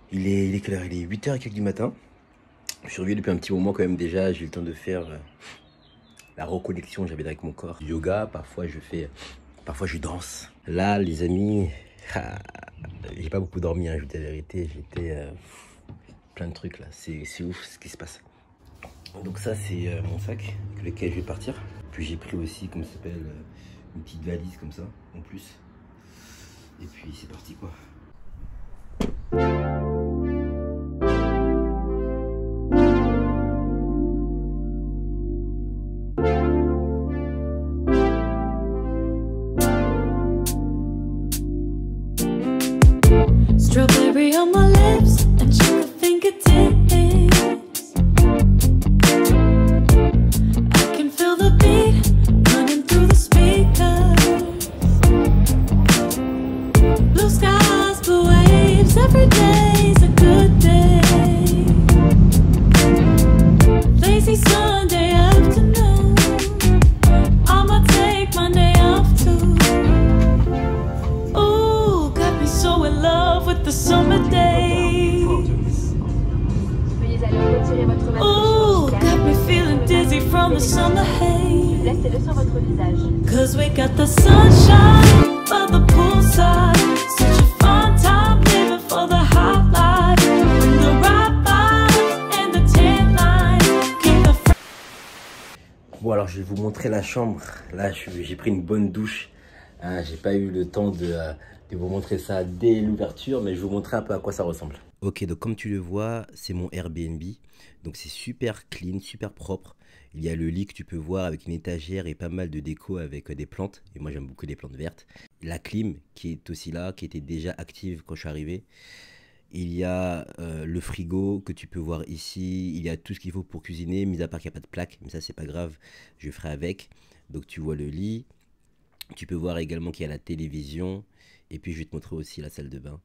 Il est quelle heure? Il est 8h et quelques du matin. Je suis réveillé depuis un petit moment quand même déjà. J'ai eu le temps de faire la reconnexion que j'avais avec mon corps. Du yoga, parfois je danse. Là, les amis, j'ai pas beaucoup dormi, hein, je vous dis la vérité. J'étais plein de trucs là. C'est ouf ce qui se passe. Donc ça, c'est mon sac avec lequel je vais partir. Puis j'ai pris aussi, comme ça s'appelle, une petite valise comme ça, en plus. Et puis c'est parti quoi. Strawberry on my lips and sugar fingertips. I can feel the beat running through the speakers. Blue skies, blue waves, every day's a good day. Lazy Sunday afternoon, I'ma take Monday off too. Ooh, got me so in love with the summer days. Ooh, got me feeling dizzy from the summer haze. Laissez-le sur votre visage. Cause we got the sunshine by the poolside. Such a fun time living for the hot life. The right vibes and the tan line. Keep the Bon alors je vais vous montrer la chambre. Là j'ai pris une bonne douche. Hein, j'ai pas eu le temps de vous montrer ça dès l'ouverture, mais je vais vous montrer un peu à quoi ça ressemble. Ok, donc comme tu le vois, c'est mon Airbnb. Donc c'est super clean, super propre. Il y a le lit que tu peux voir avec une étagère et pas mal de déco avec des plantes. Et moi j'aime beaucoup les plantes vertes. La clim qui est aussi là, qui était déjà active quand je suis arrivé. Il y a le frigo que tu peux voir ici. Il y a tout ce qu'il faut pour cuisiner, mis à part qu'il n'y a pas de plaque. Mais ça c'est pas grave, je ferai avec. Donc tu vois le lit. Tu peux voir également qu'il y a la télévision. Et puis je vais te montrer aussi la salle de bain.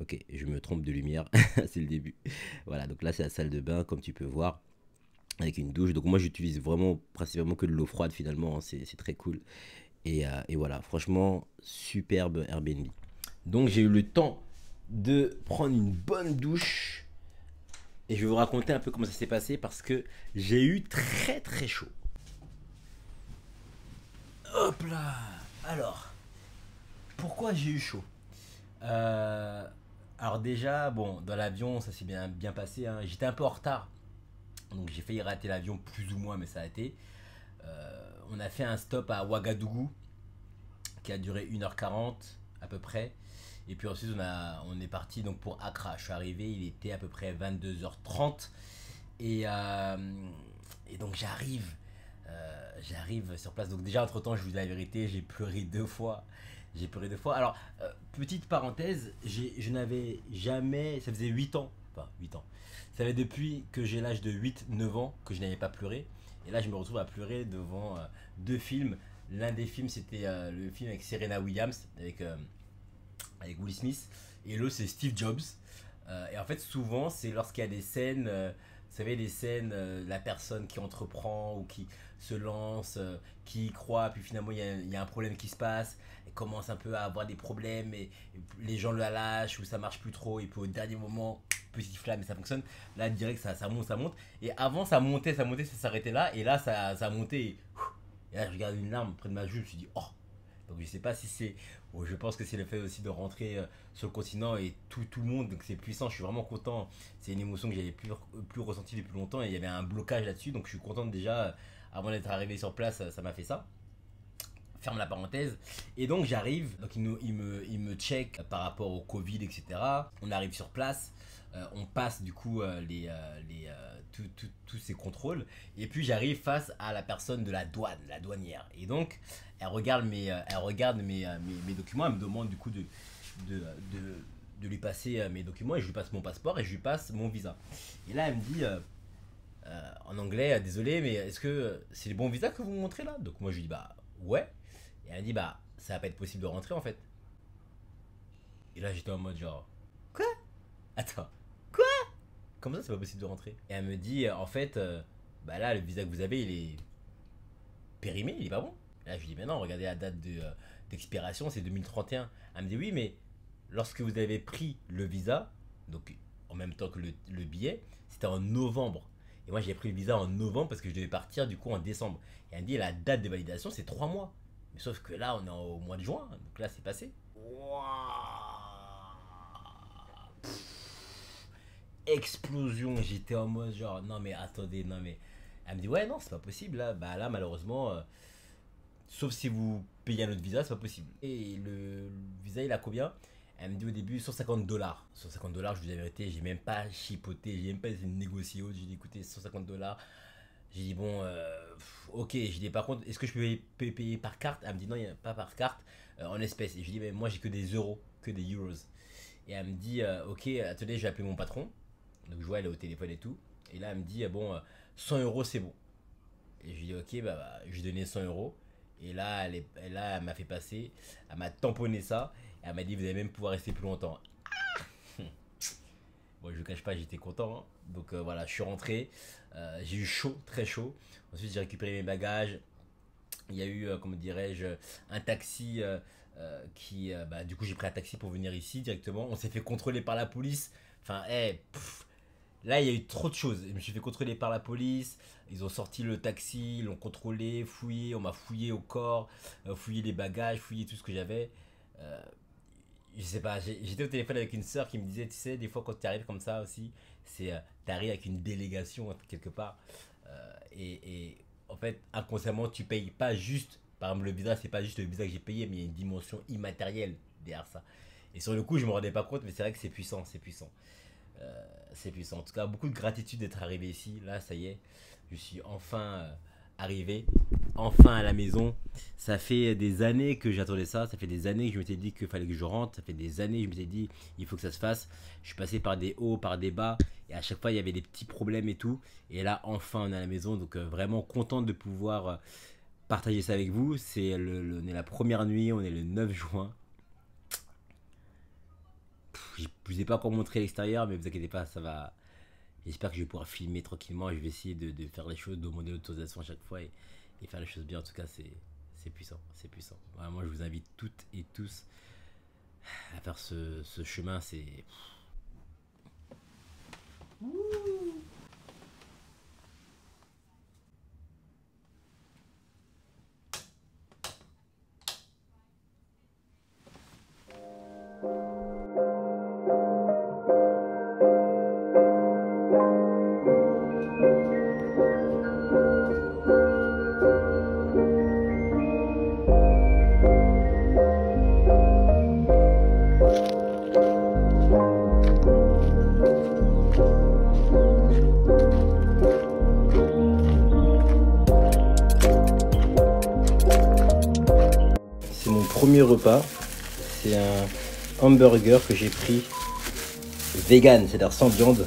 Ok, je me trompe de lumière, c'est le début. Voilà, donc là c'est la salle de bain, comme tu peux voir, avec une douche. Donc moi j'utilise vraiment principalement que de l'eau froide finalement, hein, c'est très cool. Et voilà, franchement, superbe Airbnb. Donc j'ai eu le temps de prendre une bonne douche. Et je vais vous raconter un peu comment ça s'est passé parce que j'ai eu très très chaud. Hop là. Alors, pourquoi j'ai eu chaud? Alors déjà, bon, dans l'avion, ça s'est bien passé, hein. J'étais un peu en retard, donc j'ai failli rater l'avion plus ou moins, mais ça a été. On a fait un stop à Ouagadougou, qui a duré 1h40 à peu près. Et puis ensuite, on est parti donc pour Accra. Je suis arrivé, il était à peu près 22h30. Et donc j'arrive sur place. Donc déjà, entre-temps, je vous dis la vérité, j'ai pleuré 2 fois. J'ai pleuré 2 fois. Alors, petite parenthèse, je n'avais jamais, ça faisait 8 ans, enfin 8 ans, ça fait depuis que j'ai l'âge de 8-9 ans que je n'avais pas pleuré. Et là, je me retrouve à pleurer devant 2 films. L'un des films, c'était le film avec Serena Williams, avec Will Smith. Et l'autre, c'est Steve Jobs. Et en fait, souvent, c'est lorsqu'il y a des scènes, vous savez, les scènes, la personne qui entreprend ou qui se lance, qui y croit, puis finalement, il y a un problème qui se passe, et commence un peu à avoir des problèmes, et les gens la lâchent, ou ça marche plus trop, et puis au dernier moment, petite flamme, et ça fonctionne. Là, direct, ça monte, ça monte. Et avant, ça montait, ça s'arrêtait là, et là, ça montait, et là, je regarde une larme près de ma joue, je me suis dit, oh! Donc je sais pas si c'est, bon, je pense que c'est le fait aussi de rentrer sur le continent et tout le monde, donc c'est puissant, je suis vraiment content. C'est une émotion que j'avais plus ressentie depuis longtemps et il y avait un blocage là-dessus, donc je suis content déjà, avant d'être arrivé sur place, ça m'a fait ça. Ferme la parenthèse. Et donc j'arrive, donc il me check par rapport au Covid, etc. On arrive sur place, on passe du coup tous ces contrôles. Et puis j'arrive face à la personne de la douane, la douanière. Et donc elle regarde mes documents, elle me demande du coup de lui passer mes documents. Et je lui passe mon passeport et je lui passe mon visa. Et là elle me dit en anglais, désolé, mais est-ce que c'est le bon visa que vous me montrez là? Donc moi je lui dis bah ouais. Et elle dit bah ça va pas être possible de rentrer en fait. Et là j'étais en mode genre quoi? Attends, quoi? Comment ça c'est pas possible de rentrer? Et elle me dit en fait bah là le visa que vous avez il est périmé, il est pas bon. Et là je lui dis mais non, regardez la date d'expiration, c'est 2031. Elle me dit oui mais lorsque vous avez pris le visa, donc en même temps que le billet, c'était en novembre. Et moi j'ai pris le visa en novembre parce que je devais partir du coup en décembre. Et elle me dit la date de validation c'est 3 mois. Mais sauf que là on est au mois de juin, donc là c'est passé. Wouah. Explosion, j'étais en mode genre non mais attendez, non mais. Elle me dit ouais non c'est pas possible là, bah là malheureusement, sauf si vous payez un autre visa c'est pas possible. Et le visa il a combien? Elle me dit au début 150 dollars. 150 dollars, je vous dis la vérité, j'ai même pas chipoté, j'ai même pas essayé de négocier autre. J'ai dit écoutez, 150 dollars. J'ai dit bon, ok. J'ai dit par contre, est-ce que je peux payer par carte? Elle me dit non, pas par carte, en espèces. Et je lui dis mais moi j'ai que des euros, que des euros. Et elle me dit ok, attendez, je vais appeler mon patron. Donc je vois, elle est au téléphone et tout. Et là elle me dit bon, 100 euros c'est bon. Et je lui dis ok, je lui ai donné 100 euros. Et là, elle m'a fait passer, elle m'a tamponné ça. Et elle m'a dit vous allez même pouvoir rester plus longtemps. Bon, je ne cache pas, j'étais content. Hein. Donc voilà, je suis rentré. J'ai eu chaud, très chaud. Ensuite, j'ai récupéré mes bagages. Il y a eu, comment dirais-je, un taxi qui. Du coup, j'ai pris un taxi pour venir ici directement. On s'est fait contrôler par la police. Enfin, là, il y a eu trop de choses. Je me suis fait contrôler par la police. Ils ont sorti le taxi, ils l'ont contrôlé, fouillé. On m'a fouillé au corps, fouillé les bagages, fouillé tout ce que j'avais. Je sais pas, j'étais au téléphone avec une sœur qui me disait, tu sais, des fois quand tu arrives comme ça aussi, c'est tu arrives avec une délégation quelque part. Et en fait, inconsciemment, tu payes pas juste, par exemple, le visa, c'est pas juste le visa que j'ai payé, mais il y a une dimension immatérielle derrière ça. Et sur le coup, je me rendais pas compte, mais c'est vrai que c'est puissant, c'est puissant. C'est puissant. En tout cas, beaucoup de gratitude d'être arrivé ici. Là, ça y est, je suis enfin arrivé, enfin à la maison. Ça fait des années que j'attendais ça. Ça fait des années que je m'étais dit qu'il fallait que je rentre. Ça fait des années que je m'étais dit il faut que ça se fasse. Je suis passé par des hauts, par des bas. Et à chaque fois, il y avait des petits problèmes et tout. Et là, enfin, on est à la maison. Donc, vraiment content de pouvoir partager ça avec vous. On est la première nuit. On est le 9 juin. Je vous ai pas encore montré l'extérieur, mais vous inquiétez pas, ça va. J'espère que je vais pouvoir filmer tranquillement. Je vais essayer de faire les choses, de demander l'autorisation à chaque fois et faire les choses bien. En tout cas, c'est puissant, c'est puissant. Vraiment, je vous invite toutes et tous à faire ce chemin. C'est. C'est mon premier repas. C'est un hamburger que j'ai pris vegan, c'est-à-dire sans viande.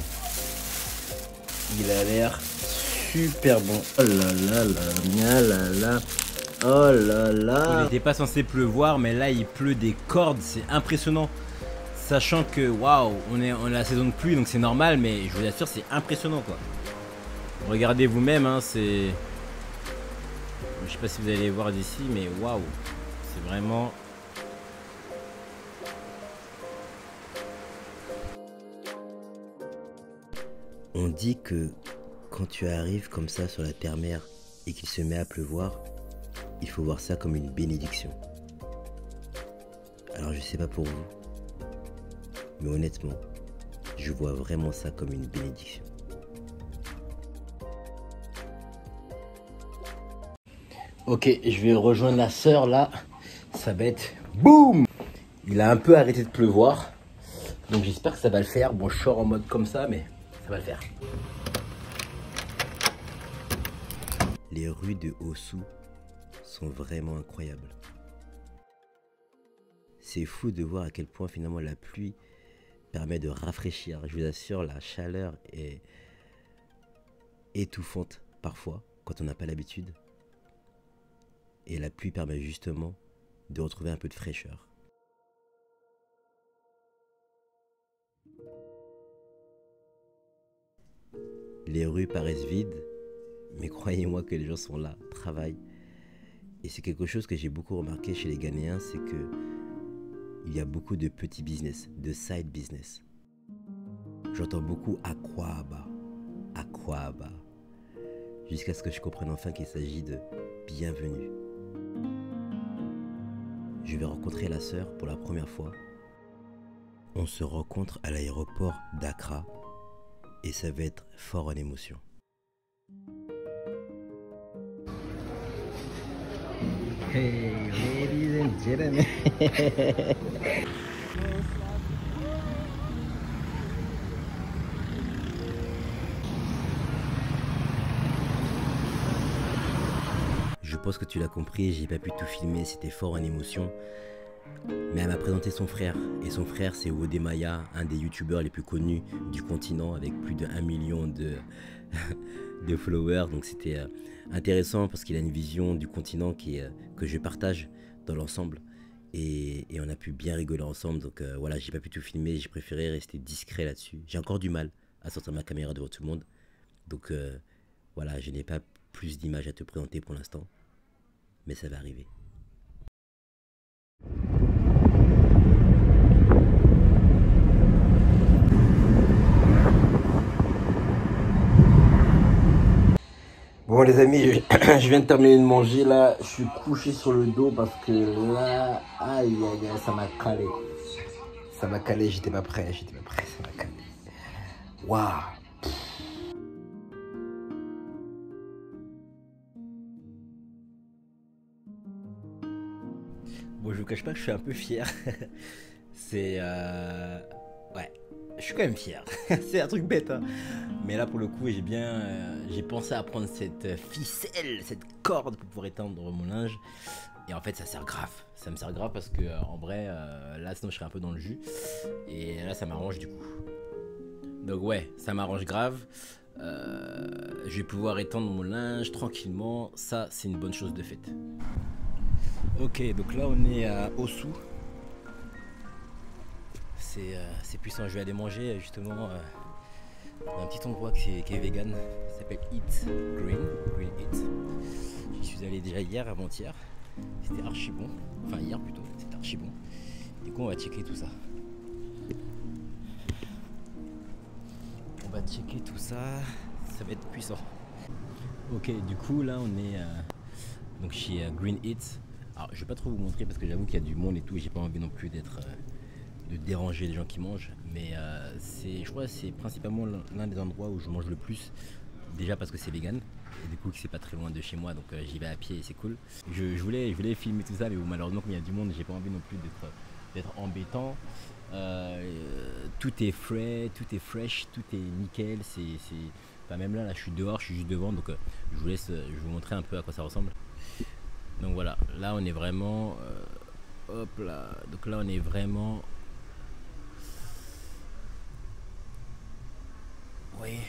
Il a l'air super bon. Oh là là là là là. Oh là là. Il n'était pas censé pleuvoir, mais là il pleut des cordes, c'est impressionnant. Sachant que waouh, on est à la saison de pluie, donc c'est normal, mais je vous assure, c'est impressionnant quoi. Regardez vous-même, hein, c'est. Je sais pas si vous allez voir d'ici, mais waouh, c'est vraiment. On dit que quand tu arrives comme ça sur la terre-mer et qu'il se met à pleuvoir, il faut voir ça comme une bénédiction. Alors je sais pas pour vous, mais honnêtement, je vois vraiment ça comme une bénédiction. Ok, je vais rejoindre la sœur là, ça va être boum. Il a un peu arrêté de pleuvoir, donc j'espère que ça va le faire. Bon, je sors en mode comme ça, mais ça va le faire. Les rues de Osu sont vraiment incroyables. C'est fou de voir à quel point finalement la pluie permet de rafraîchir. Je vous assure, la chaleur est étouffante parfois quand on n'a pas l'habitude. Et la pluie permet justement de retrouver un peu de fraîcheur. Les rues paraissent vides, mais croyez-moi que les gens sont là, travaillent. Et c'est quelque chose que j'ai beaucoup remarqué chez les Ghanéens, c'est que il y a beaucoup de petits business, de side business. J'entends beaucoup Aquaba, Aquaba, jusqu'à ce que je comprenne enfin qu'il s'agit de bienvenue. Je vais rencontrer la sœur pour la première fois. On se rencontre à l'aéroport d'Accra et ça va être fort en émotion. Hey, ladies and gentlemen. Je pense que tu l'as compris, j'ai pas pu tout filmer, c'était fort en émotion. Mais elle m'a présenté son frère, et son frère c'est Wode Maya, un des youtubeurs les plus connus du continent, avec plus de 1 million de followers. Donc c'était intéressant parce qu'il a une vision du continent que je partage dans l'ensemble. Et on a pu bien rigoler ensemble. Donc voilà, j'ai pas pu tout filmer, j'ai préféré rester discret là-dessus. J'ai encore du mal à sortir ma caméra devant tout le monde. Donc voilà, je n'ai pas plus d'images à te présenter pour l'instant. Mais ça va arriver. Bon les amis, je viens de terminer de manger là, je suis couché sur le dos parce que là, aïe aïe aïe, ça m'a calé. Ça m'a calé, j'étais pas prêt, ça m'a calé. Waouh. Bon, je vous cache pas que je suis un peu fier. C'est ouais, je suis quand même fier. C'est un truc bête, hein. Mais là pour le coup, j'ai pensé à prendre cette ficelle, cette corde pour pouvoir étendre mon linge. Et en fait, ça sert grave. Ça me sert grave parce que en vrai, là sinon je serais un peu dans le jus. Et là, ça m'arrange du coup. Donc ouais, ça m'arrange grave. Je vais pouvoir étendre mon linge tranquillement. Ça, c'est une bonne chose de fait. Ok, donc là on est à Osu. C'est puissant, je vais aller manger justement dans un petit endroit qui est vegan. Ça s'appelle Eat Green Eat. J'y suis allé déjà hier, avant-hier. C'était archi bon. Enfin hier plutôt, c'était archi bon. Du coup on va checker tout ça. On va checker tout ça. Ça va être puissant. Ok, du coup là on est donc chez Green Eat. Alors je vais pas trop vous montrer parce que j'avoue qu'il y a du monde et tout et j'ai pas envie non plus de déranger les gens qui mangent, mais je crois que c'est principalement l'un des endroits où je mange le plus, déjà parce que c'est vegan et du coup que c'est pas très loin de chez moi, donc j'y vais à pied et c'est cool. Je voulais filmer tout ça, mais malheureusement comme il y a du monde, j'ai pas envie non plus d'être embêtant. Tout est frais, tout est fresh, tout est nickel. Enfin, même là je suis dehors, je suis juste devant, donc je vais vous montrer un peu à quoi ça ressemble. Donc voilà, là on est vraiment hop là, donc là on est vraiment, ouais,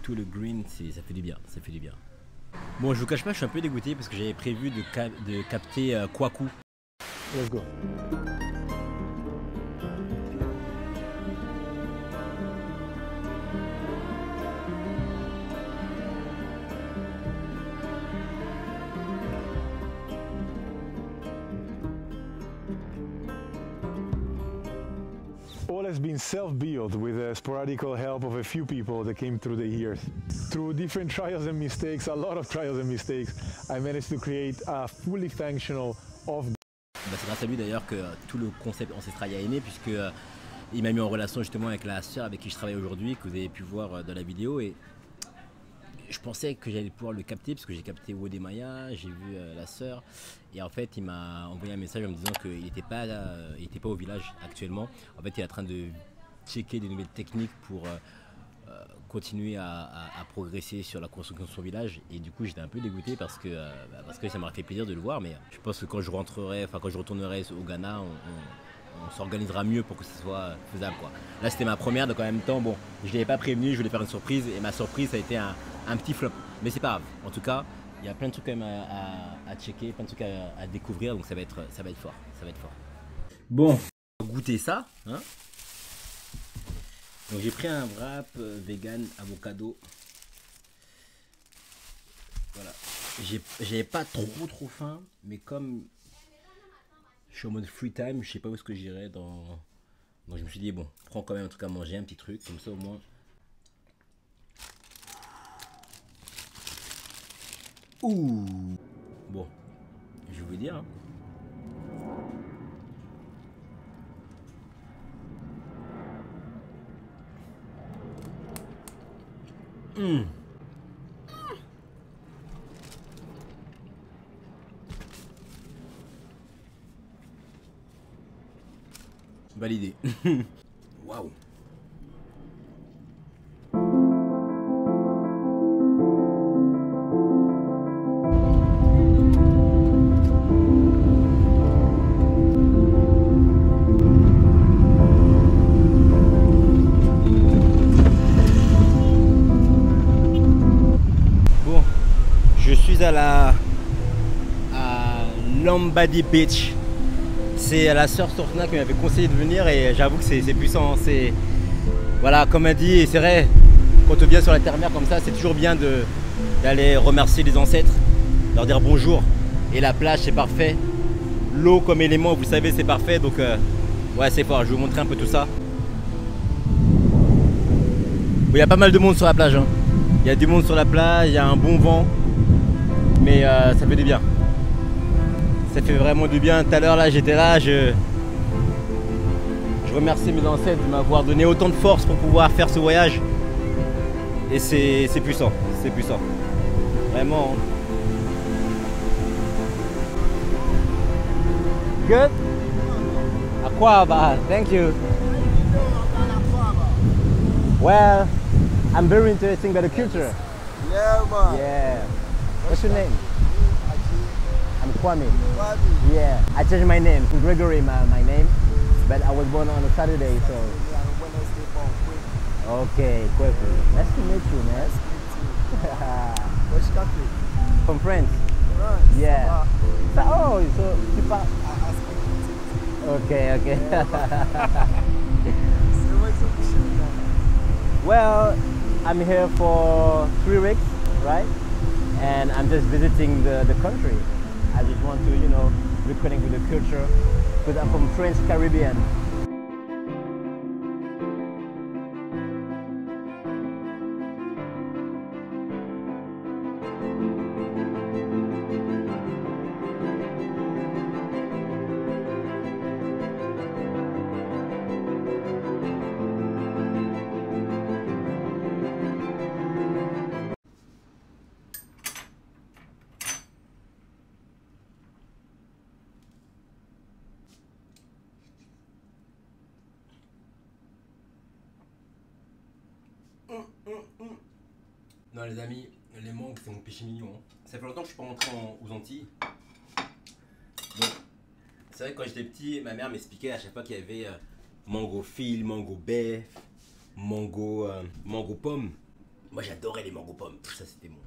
tout le green, ça fait du bien, ça fait du bien. Bon, je vous cache pas, je suis un peu dégoûté parce que j'avais prévu de capter Kwaku. Let's go. All has been self-built with the sporadical help of a few people that came through the years. Through different trials and mistakes, a lot of trials and mistakes, I managed to create a fully functional off. C'est grâce à lui d'ailleurs que tout le concept Ancestralia est né, puisque il m'a mis en relation justement avec la sœur avec qui je travaille aujourd'hui, que vous avez pu voir dans la vidéo, et je pensais que j'allais pouvoir le capter parce que j'ai capté Wode Maya, j'ai vu la sœur, et en fait il m'a envoyé un message en me disant qu'il n'était pas au village actuellement. En fait il est en train de checker des nouvelles techniques pour continuer à progresser sur la construction de son village, et du coup j'étais un peu dégoûté parce que ça m'aurait fait plaisir de le voir, mais je pense que quand je retournerai au Ghana, on s'organisera mieux pour que ce soit faisable, quoi. Là c'était ma première, donc en même temps bon, je ne l'avais pas prévenu, je voulais faire une surprise, et ma surprise ça a été un petit flop, mais c'est pas grave. En tout cas il y a plein de trucs quand même à checker, plein de trucs à découvrir, donc ça va être fort, ça va être fort. Bon, on va goûter ça, hein. Donc j'ai pris un wrap vegan avocado. Voilà, j'avais pas trop faim, mais comme Je suis en mode free time, je sais pas où est-ce que j'irai dans... Donc je me suis dit, bon, prends quand même un truc à manger, un petit truc, comme ça au moins. Ouh. Bon, je vais vous dire. Hein. Validé. Waouh. Bon, je suis à Lambadi Beach. C'est la sœur Sorna qui m'avait conseillé de venir et j'avoue que c'est puissant. C'est voilà, comme elle dit, et c'est vrai, quand on vient sur la terre-mer comme ça, c'est toujours bien d'aller remercier les ancêtres, leur dire bonjour. Et la plage, c'est parfait. L'eau comme élément, vous savez, c'est parfait. Donc ouais, c'est fort. Je vais vous montrer un peu tout ça. Il y a pas mal de monde sur la plage. Hein. Il y a du monde sur la plage, il y a un bon vent, mais ça fait du bien. Ça fait vraiment du bien. Tout à l'heure, là, j'étais là, je remercie mes ancêtres de m'avoir donné autant de force pour pouvoir faire ce voyage. Et c'est puissant, c'est puissant. Vraiment. Good? Aquaba, thank you. Well, I'm very interested by the culture. Yeah, man. Yeah. What's your name? I'm Kwame. Kwame. Yeah. I changed my name to Gregory, my name. But I was born on a Saturday, so. Wednesday born. Okay, Kweku. Nice to meet you, man. Which country? From France. France. Yeah. Oh, so you I asked Okay, okay. So what's your mission now? Well, I'm here for 3 weeks, right? And I'm just visiting the country. I just want to, you know, reconnect with the culture because I'm from French Caribbean. Non les amis, les mangues c'est mon péché mignon. Hein. Ça fait longtemps que je suis pas rentré aux Antilles. Donc, c'est vrai que quand j'étais petit, ma mère m'expliquait à chaque fois qu'il y avait mango fil, mango bœuf, mango pomme. Moi j'adorais les mango pommes, tout ça c'était bon.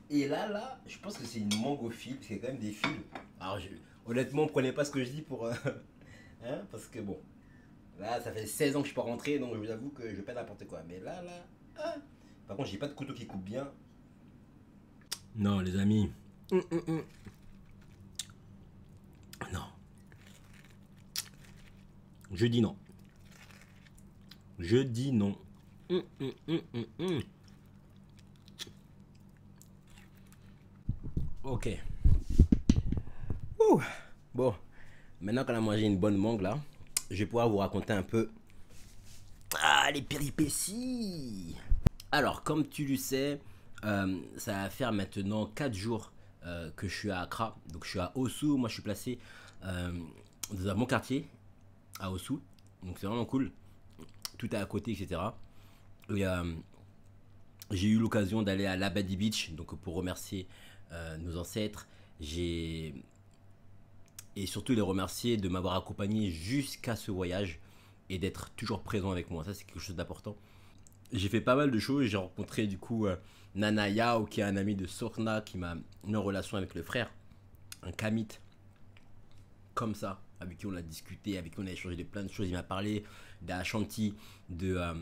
Et là, je pense que c'est une mango fil, parce qu'il y a quand même des fils. Alors honnêtement, prenez pas ce que je dis pour... hein, parce que bon, là ça fait 16 ans que je suis pas rentré, donc je vous avoue que je vais pas n'importe quoi. Mais là... Hein. Par contre, j'ai pas de couteau qui coupe bien. Non, les amis. Non. Je dis non. Je dis non. Ok. Ouh. Bon. Maintenant qu'on a mangé une bonne mangue là, je vais pouvoir vous raconter un peu les péripéties. Alors, comme tu le sais, ça va faire maintenant 4 jours que je suis à Accra. Donc, je suis à Ossou. Moi, je suis placé dans un bon quartier à Ossou. Donc, c'est vraiment cool. Tout est à côté, etc. J'ai eu l'occasion d'aller à Labadi Beach donc pour remercier nos ancêtres. Et surtout les remercier de m'avoir accompagné jusqu'à ce voyage et d'être toujours présent avec moi. Ça, c'est quelque chose d'important. J'ai fait pas mal de choses. J'ai rencontré du coup Nana Yao, qui est un ami de Sorna, qui m'a mis en relation avec le frère, un Kamit, comme ça, avec qui on a discuté, avec qui on a échangé de plein de choses. Il m'a parlé d'Ashanti, de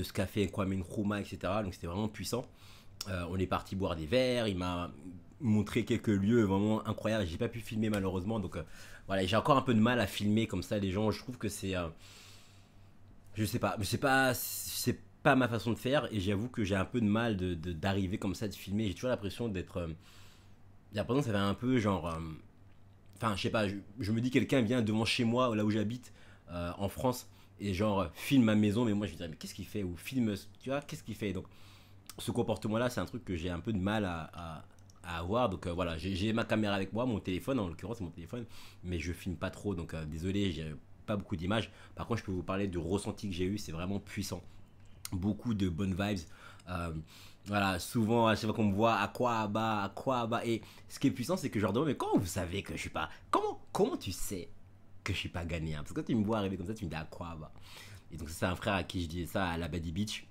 ce qu'a fait Kwame Nkrumah, etc. Donc c'était vraiment puissant. On est parti boire des verres. Il m'a montrer quelques lieux vraiment incroyables. J'ai pas pu filmer malheureusement, donc voilà, j'ai encore un peu de mal à filmer comme ça les gens. Je trouve que c'est, je sais pas, mais c'est pas ma façon de faire et j'avoue que j'ai un peu de mal d'arriver comme ça de filmer. J'ai toujours l'impression d'être, j'ai l'impression que ça fait un peu genre, enfin je sais pas, je me dis quelqu'un vient devant chez moi là où j'habite en France et genre filme ma maison, mais moi je me dirais mais qu'est-ce qu'il fait ou filme, tu vois, qu'est-ce qu'il fait. Donc ce comportement-là, c'est un truc que j'ai un peu de mal à avoir. Donc voilà, j'ai ma caméra avec moi, mon téléphone, en l'occurrence, c'est mon téléphone, mais je filme pas trop. Donc désolé, j'ai pas beaucoup d'images. Par contre, je peux vous parler du ressenti que j'ai eu, c'est vraiment puissant. Beaucoup de bonnes vibes. Euh, voilà, souvent, à chaque fois qu'on me voit, à quoi bas. Et ce qui est puissant, c'est que je leur demande, mais comment vous savez que je suis pas. Comment tu sais que je suis pas ghanéen? Parce que quand tu me vois arriver comme ça, tu me dis à quoi bas. Et donc, c'est un frère à qui je disais ça à la Badi Beach,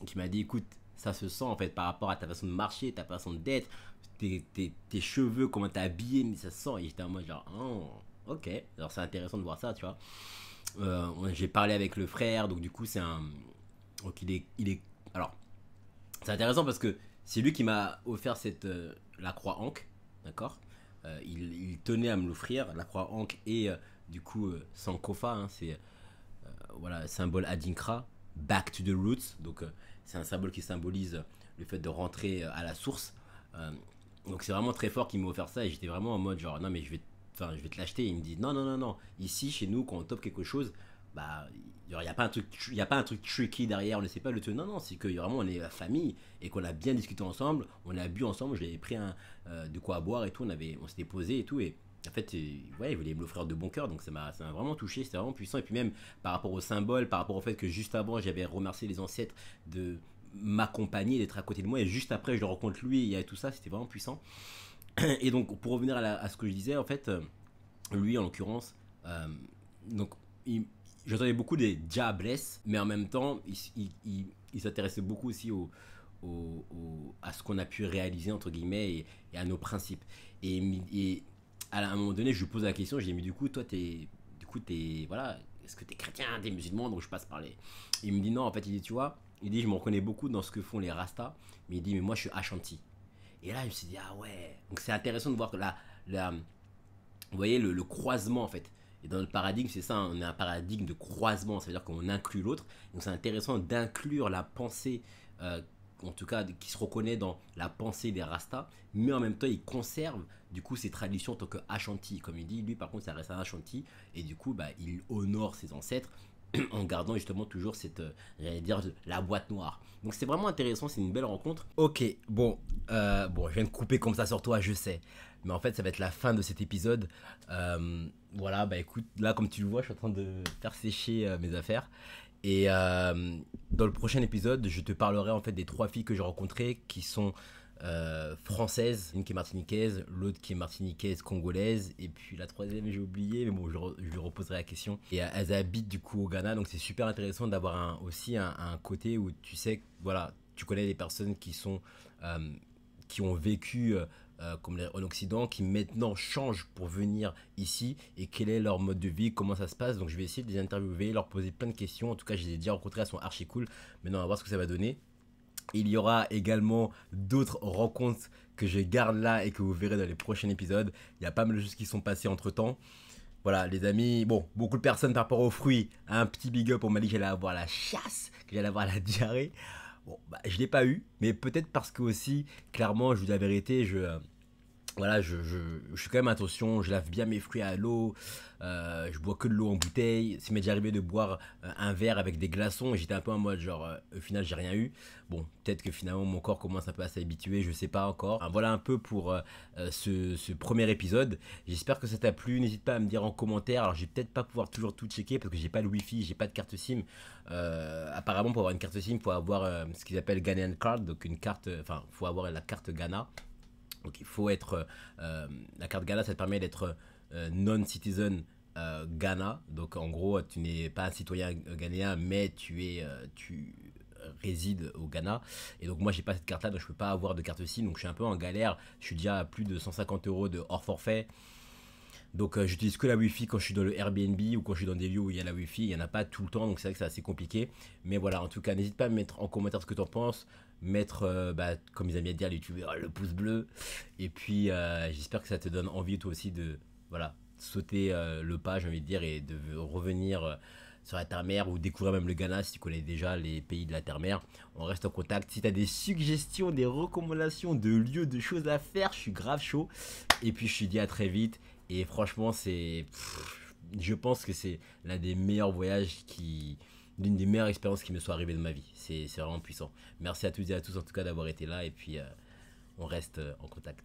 qui m'a dit, écoute, ça se sent en fait par rapport à ta façon de marcher, ta façon d'être, tes cheveux, comment t'es habillé, mais ça se sent. Et j'étais en mode genre, oh, ok. Alors c'est intéressant de voir ça, tu vois. J'ai parlé avec le frère, donc du coup c'est un. Donc alors, c'est intéressant parce que c'est lui qui m'a offert la croix Ankh, d'accord. Il tenait à me l'offrir, la croix Ankh et du coup Sankofa, hein, c'est voilà, symbole Adinkra, back to the roots, donc c'est un symbole qui symbolise le fait de rentrer à la source. Donc c'est vraiment très fort qu'il m'a offert ça et j'étais vraiment en mode genre non mais je vais te l'acheter. Il me dit non, ici chez nous quand on top quelque chose, bah il n'y a pas un truc tricky derrière, on ne sait pas le truc. Non, c'est que vraiment on est la famille et qu'on a bien discuté ensemble, on a bu ensemble, je lui avais pris de quoi à boire et tout, on s'était posé et tout et en fait, ouais, il voulait me l'offrir de bon cœur, donc ça m'a vraiment touché, c'était vraiment puissant. Et puis même par rapport au symbole, par rapport au fait que juste avant j'avais remercié les ancêtres de m'accompagner, d'être à côté de moi, et juste après je le rencontre lui, il y a tout ça, c'était vraiment puissant. Et donc pour revenir à ce que je disais, en fait, lui en l'occurrence, donc j'entendais beaucoup des Diabless, mais en même temps il s'intéressait beaucoup aussi à ce qu'on a pu réaliser entre guillemets et à nos principes. Et à un moment donné, je lui pose la question, je lui dis mais du coup toi t'es voilà, est-ce que t'es chrétien, t'es musulman? Donc je passe par les. Il me dit non, en fait il dit tu vois, il dit je me reconnais beaucoup dans ce que font les Rastas, mais il dit mais moi je suis Ashanti. Et là je me suis dit ah ouais, donc c'est intéressant de voir que vous voyez le croisement en fait. Et dans le paradigme c'est ça, hein, on est un paradigme de croisement, ça veut dire qu'on inclut l'autre. Donc c'est intéressant d'inclure la pensée en tout cas qui se reconnaît dans la pensée des Rastas, mais en même temps il conserve du coup ses traditions en tant que Ashanti, comme il dit, lui par contre ça reste un Ashanti, et du coup bah, il honore ses ancêtres en gardant justement toujours cette, j'allais dire, la boîte noire. Donc c'est vraiment intéressant, c'est une belle rencontre. Ok, bon, je viens de couper comme ça sur toi, je sais, mais en fait ça va être la fin de cet épisode. Voilà, bah écoute, là comme tu le vois, je suis en train de faire sécher mes affaires. Et dans le prochain épisode, je te parlerai en fait des 3 filles que j'ai rencontrées qui sont françaises, une qui est martiniquaise, l'autre qui est martiniquaise congolaise, et puis la troisième j'ai oublié, mais bon je lui reposerai la question. Et elles habitent du coup au Ghana, donc c'est super intéressant d'avoir aussi un côté où tu sais, voilà, tu connais les personnes qui ont vécu comme en Occident, qui maintenant changent pour venir ici, et quel est leur mode de vie, comment ça se passe. Donc je vais essayer de les interviewer, leur poser plein de questions. En tout cas je les ai déjà rencontrées, elles sont archi cool. Maintenant on va voir ce que ça va donner. Il y aura également d'autres rencontres que je garde là et que vous verrez dans les prochains épisodes. Il y a pas mal de choses qui sont passées entre temps. Voilà les amis, bon, beaucoup de personnes par rapport aux fruits, un petit big up, on m'a dit que j'allais avoir la chasse, que j'allais avoir la diarrhée. Bon, bah, je ne l'ai pas eu, mais peut-être parce que aussi, clairement, je vous dis la vérité, voilà, je fais quand même attention, je lave bien mes fruits à l'eau, je bois que de l'eau en bouteille. C'est m'est déjà arrivé de boire un verre avec des glaçons et j'étais un peu en mode genre, au final j'ai rien eu. Bon, peut-être que finalement mon corps commence un peu à s'habituer, je sais pas encore. Voilà un peu pour ce premier épisode. J'espère que ça t'a plu, n'hésite pas à me dire en commentaire. Alors je vais peut-être pas pouvoir toujours tout checker parce que j'ai pas le wifi, j'ai pas de carte SIM. Apparemment pour avoir une carte SIM, il faut avoir ce qu'ils appellent Ghanaian Card, donc une carte, enfin il faut avoir la carte Ghana. Donc il faut être, la carte Ghana ça te permet d'être non-citizen Ghana, donc en gros tu n'es pas un citoyen ghanéen mais tu résides au Ghana, et donc moi j'ai pas cette carte là donc je peux pas avoir de carte SIM, donc je suis un peu en galère, je suis déjà à plus de 150 € de hors forfait. Donc j'utilise que la Wi-Fi quand je suis dans le Airbnb ou quand je suis dans des lieux où il y a la Wi-Fi. Il n'y en a pas tout le temps, donc c'est vrai que c'est assez compliqué. Mais voilà, en tout cas, n'hésite pas à me mettre en commentaire ce que tu en penses. Mettre, comme ils aiment bien dire les youtubeurs, le pouce bleu. Et puis j'espère que ça te donne envie toi aussi de voilà, sauter le pas, j'ai envie de dire, et de revenir sur la terre-mer ou découvrir même le Ghana si tu connais déjà les pays de la terre-mer. On reste en contact. Si tu as des suggestions, des recommandations de lieux, de choses à faire, je suis grave chaud. Et puis je te dis à très vite. Et franchement, je pense que c'est l'un des meilleurs voyages l'une des meilleures expériences qui me soit arrivée de ma vie. C'est vraiment puissant. Merci à toutes et à tous en tout cas d'avoir été là. Et puis on reste en contact.